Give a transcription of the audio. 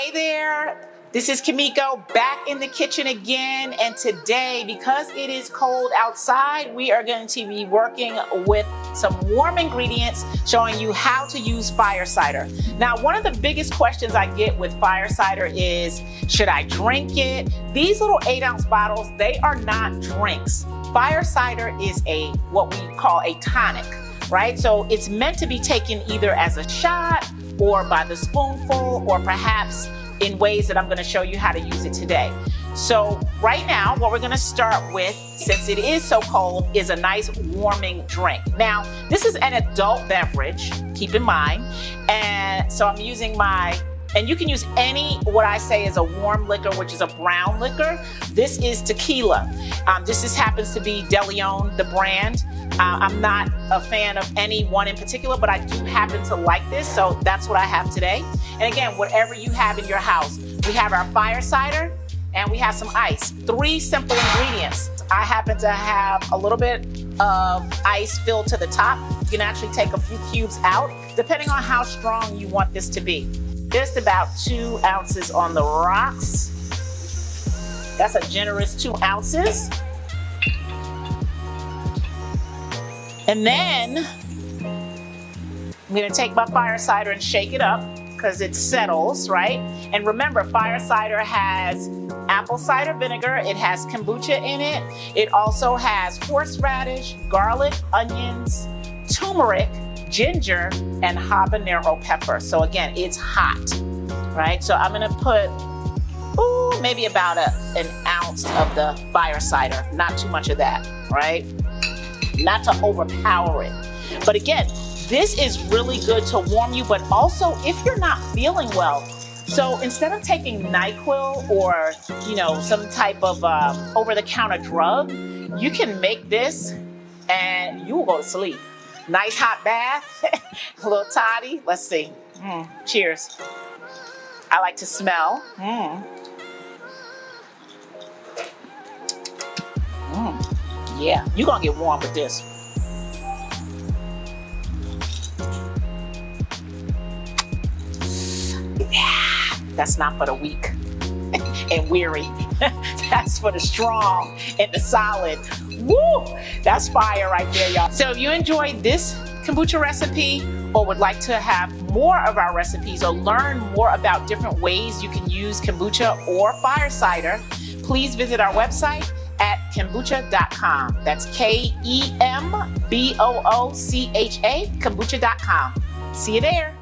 Hey there, this is Kemiko back in the kitchen again, and today, because it is cold outside, we are going to be working with some warm ingredients, showing you how to use fire cider. Now, one of the biggest questions I get with fire cider is, should I drink it? These little 8-ounce bottles, they are not drinks. Fire cider is what we call a tonic, right? So it's meant to be taken either as a shot or by the spoonful, or perhaps in ways that I'm going to show you how to use it today. So right now, what we're going to start with, since it is so cold, is a nice warming drink. Now, this is an adult beverage, keep in mind. And so I'm using and you can use what I say is a warm liquor, which is a brown liquor. This is tequila. This happens to be De Leon, the brand. I'm not a fan of any one in particular, but I do happen to like this, so that's what I have today. And again, whatever you have in your house. We have our fire cider, and we have some ice. 3 simple ingredients. I happen to have a little bit of ice filled to the top. You can actually take a few cubes out, depending on how strong you want this to be. Just about 2 ounces on the rocks. That's a generous 2 ounces. And then I'm gonna take my fire cider and shake it up because it settles, right? And remember, fire cider has apple cider vinegar, it has kombucha in it. It also has horseradish, garlic, onions, turmeric, ginger, and habanero pepper. So again, it's hot, right? So I'm gonna put, maybe about an ounce of the fire cider, not too much of that, right? Not to overpower it. But again, this is really good to warm you, but also if you're not feeling well. So instead of taking NyQuil or, some type of over-the-counter drug, you can make this and you will go to sleep. Nice hot bath, a little toddy. Let's see. Cheers. I like to smell. Yeah, you're gonna get warm with this. Yeah, that's not for the weak and weary. That's for the strong and the solid. Woo! That's fire right there, y'all. So if you enjoyed this kombucha recipe, or would like to have more of our recipes, or learn more about different ways you can use kombucha or fire cider, please visit our website at Kemboocha.com. That's Kemboocha, Kemboocha.com. See you there.